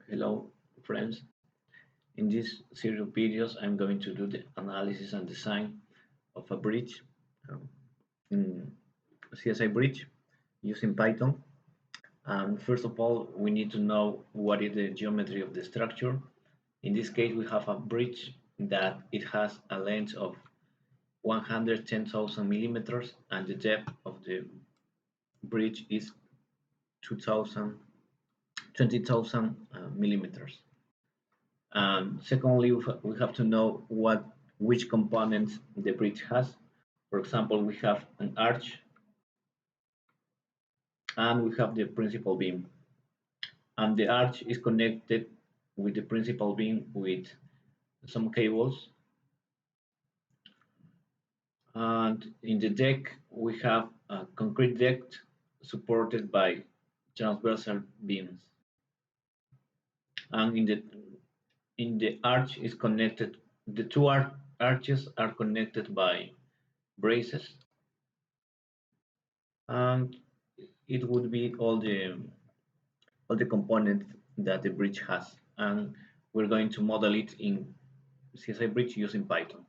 Hello, friends. In this series of videos, I'm going to do the analysis and design of a bridge, um, in CSI bridge using Python. And first of all, we need to know what is the geometry of the structure. In this case, we have a bridge that it has a length of 110,000 millimeters, and the depth of the bridge is 2,000, 20,000 millimeters. And secondly, we have to know which components the bridge has. For example, we have an arch and we have the principal beam. And the arch is connected with the principal beam with some cables. And in the deck, we have a concrete deck supported by transversal beams. And in the arch is connected. The two arches are connected by braces, and it would be all the components that the bridge has, and we're going to model it in CSI Bridge using Python.